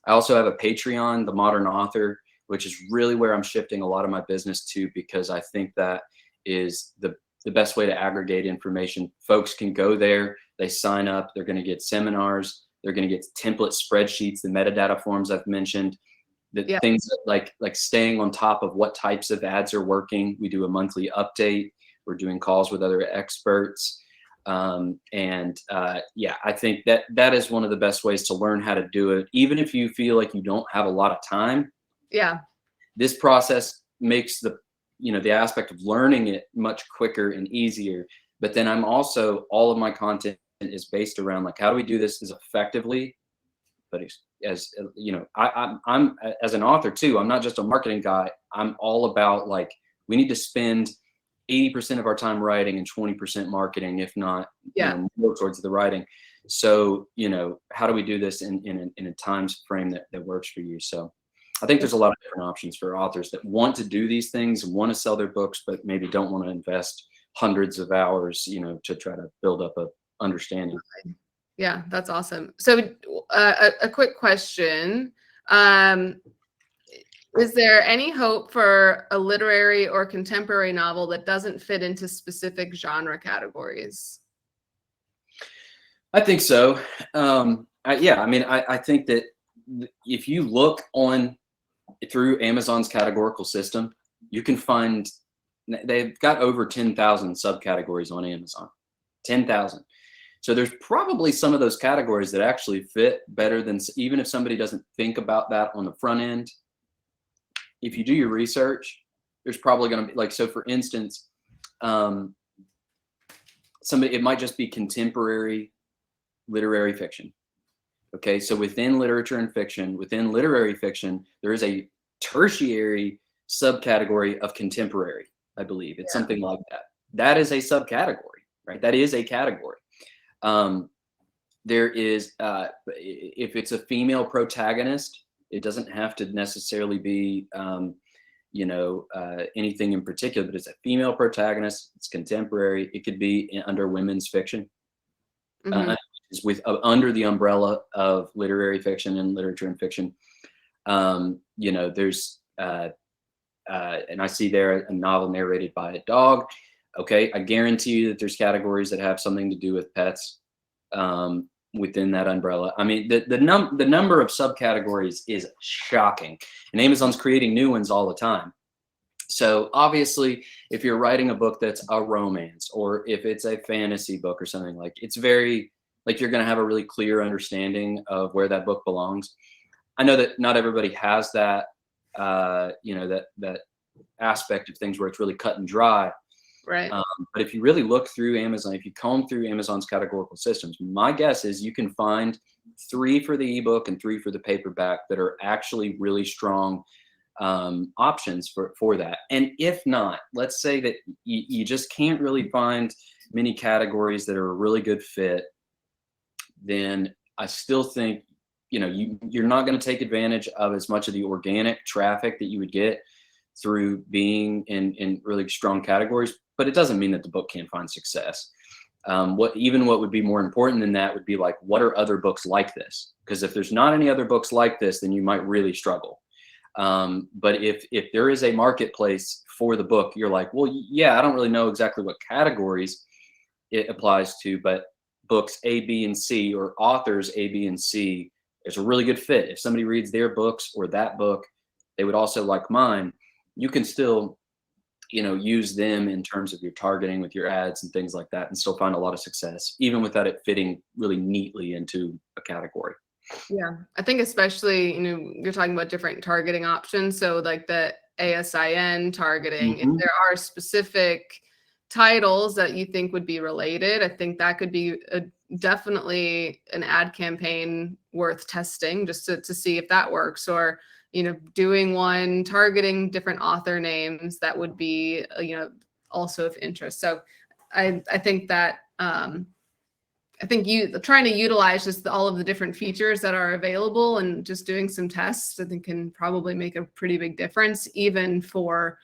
I also have a Patreon, The Modern Author, which is really where I'm shifting a lot of my business to, because I think that is the best way to aggregate information. Folks can go there, they sign up, they're going to get seminars, they're going to get template spreadsheets, the metadata forms I've mentioned, the things that like staying on top of what types of ads are working. We do a monthly update. We're doing calls with other experts. I think that is one of the best ways to learn how to do it. Even if you feel like you don't have a lot of time, this process makes the aspect of learning it much quicker and easier. But then all of my content is based around, like, how do we do this as effectively, but as you know, I'm as an author too, I'm not just a marketing guy. I'm all about, like, we need to spend 80% of our time writing and 20% marketing, if not more towards the writing. So, you know, how do we do this in a time frame that works for you? So I think there's a lot of different options for authors that want to do these things and want to sell their books, but maybe don't want to invest hundreds of hours, you know, to try to build up a understanding. Yeah, that's awesome. So a quick question. Is there any hope for a literary or contemporary novel that doesn't fit into specific genre categories? I think so. I think that if you look through Amazon's categorical system, you can find they've got over 10,000 subcategories on Amazon. 10,000. So there's probably some of those categories that actually fit better than, even if somebody doesn't think about that on the front end. If you do your research, there's probably going to be, like, so for instance, it might just be contemporary literary fiction. Okay, so within literature and fiction, within literary fiction, there is a tertiary subcategory of contemporary, I believe. It's something like that. That is a subcategory, right? That is a category. There is, if it's a female protagonist, it doesn't have to necessarily be, anything in particular, but it's a female protagonist, it's contemporary. It could be under women's fiction, is with under the umbrella of literary fiction and literature and fiction. You know, there's and I see there a novel narrated by a dog. Okay, I guarantee you that there's categories that have something to do with pets within that umbrella. I mean, the number of subcategories is shocking, and Amazon's creating new ones all the time. So obviously, if you're writing a book that's a romance, or if it's a fantasy book or something, like, it's very, like, you're going to have a really clear understanding of where that book belongs. I know that not everybody has that, you know, that aspect of things where it's really cut and dry. Right. But if you really look through Amazon, if you comb through Amazon's categorical systems, my guess is you can find 3 for the ebook and 3 for the paperback that are actually really strong options for that. And if not, let's say that you just can't really find many categories that are a really good fit, then I still think, you know, you're not going to take advantage of as much of the organic traffic that you would get through being in really strong categories, but it doesn't mean that the book can't find success. What would be more important than that would be, like, what are other books like this? Because if there's not any other books like this, then you might really struggle. But if there is a marketplace for the book, you're like, well, yeah, I don't really know exactly what categories it applies to, but books A, B, and C, or authors A, B, and C, there's a really good fit. If somebody reads their books or that book, they would also like mine. You can still, you know, use them in terms of your targeting with your ads and things like that, and still find a lot of success, even without it fitting really neatly into a category. Yeah, I think especially, you know, you're talking about different targeting options. So like the ASIN targeting, if there are specific titles that you think would be related, I think that could be definitely an ad campaign worth testing, just to see if that works. Or, you know, doing one targeting different author names that would be, you know, also of interest. So I think that I think trying to utilize just all of the different features that are available and just doing some tests, I think, can probably make a pretty big difference, even for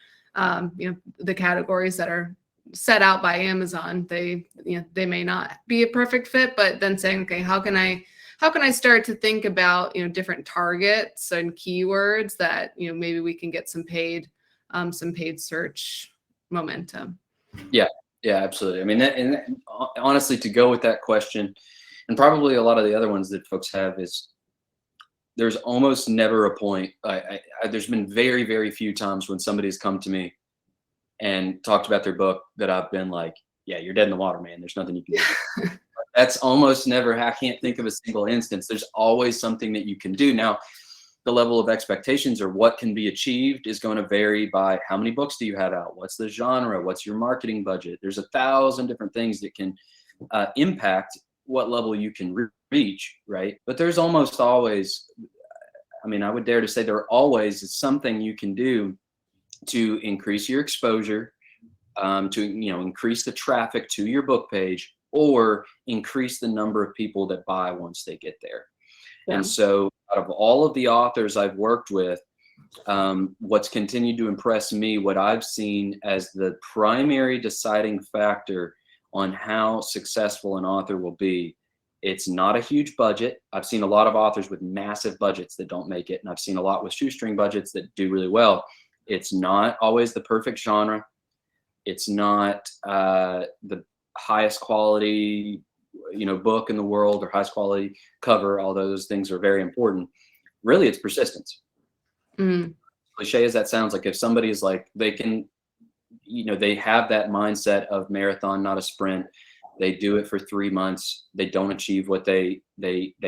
you know, the categories that are set out by Amazon. They may not be a perfect fit, but then saying, okay, how can I start to think about, you know, different targets and keywords that, you know, maybe we can get some paid search momentum. Yeah, absolutely. I mean, honestly, to go with that question, and probably a lot of the other ones that folks have, is there's almost never a point. There's been very, very few times when somebody's come to me and talked about their book that I've been like, yeah, you're dead in the water, man. There's nothing you can do. That's almost never. I can't think of a single instance. There's always something that you can do. Now, the level of expectations or what can be achieved is going to vary by how many books do you have out, what's the genre, what's your marketing budget. There's 1,000 different things that can impact what level you can reach, right? But there's almost always, I mean, I would dare to say there always is something you can do to increase your exposure, to, you know, increase the traffic to your book page, or increase the number of people that buy once they get there. Yeah. And so out of all of the authors I've worked with, what's continued to impress me, what I've seen as the primary deciding factor on how successful an author will be, it's not a huge budget. I've seen a lot of authors with massive budgets that don't make it, and I've seen a lot with shoestring budgets that do really well. It's not always the perfect genre. It's not the highest quality, you know, book in the world, or highest quality cover, although those things are very important. Really, it's persistence. Cliche as that sounds, like, if somebody is like, they can, you know, they have that mindset of marathon, not a sprint. They do it for 3 months. They don't achieve what they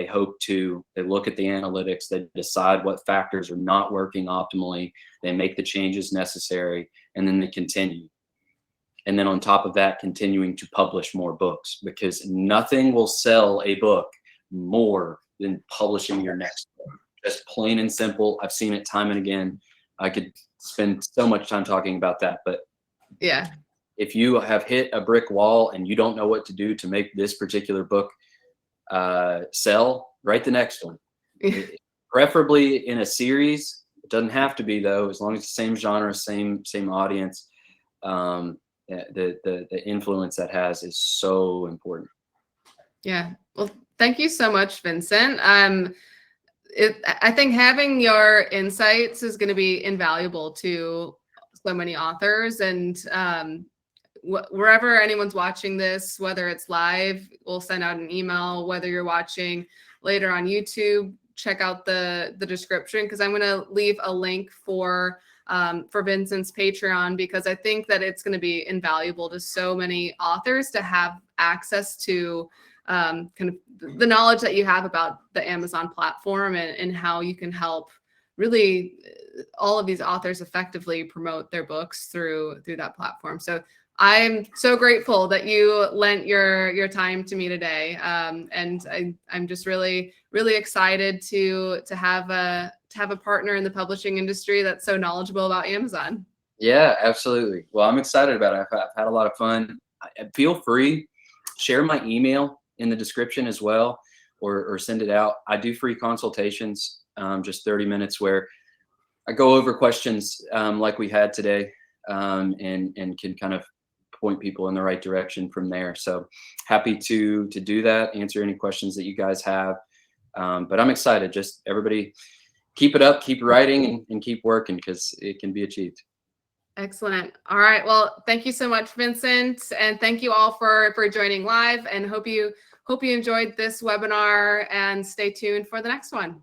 hope to. They look at the analytics. They decide what factors are not working optimally. They make the changes necessary, and then they continue. And then on top of that, continuing to publish more books, because nothing will sell a book more than publishing your next book. Just plain and simple. I've seen it time and again. I could spend so much time talking about that, but yeah, if you have hit a brick wall and you don't know what to do to make this particular book sell, write the next one. Preferably in a series. It doesn't have to be, though, as long as it's the same genre, same audience. The influence that has is so important. Yeah. Well, Thank you so much, Vincent. I think having your insights is going to be invaluable to so many authors, and wherever anyone's watching this, whether it's live, we'll send out an email. Whether you're watching later on YouTube, check out the description, because I'm going to leave a link for Vincent's Patreon, because I think that it's going to be invaluable to so many authors to have access to kind of the knowledge that you have about the Amazon platform, and how you can help really all of these authors effectively promote their books through that platform. So I'm so grateful that you lent your time to me today, and I'm just really excited to have a partner in the publishing industry that's so knowledgeable about Amazon. Yeah, absolutely. Well, I'm excited about it. I've had a lot of fun. Feel free, share my email in the description as well, or send it out. I do free consultations, just 30 minutes, where I go over questions like we had today, and can kind of point people in the right direction from there. So happy to do that, answer any questions that you guys have. But I'm excited. Just everybody keep it up, keep writing, and keep working, because it can be achieved. Excellent. All right. Well, thank you so much, Vincent. And thank you all for joining live, and hope you enjoyed this webinar, and stay tuned for the next one.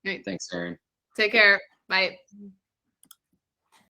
Great. Thanks, Erin. Take care. Bye.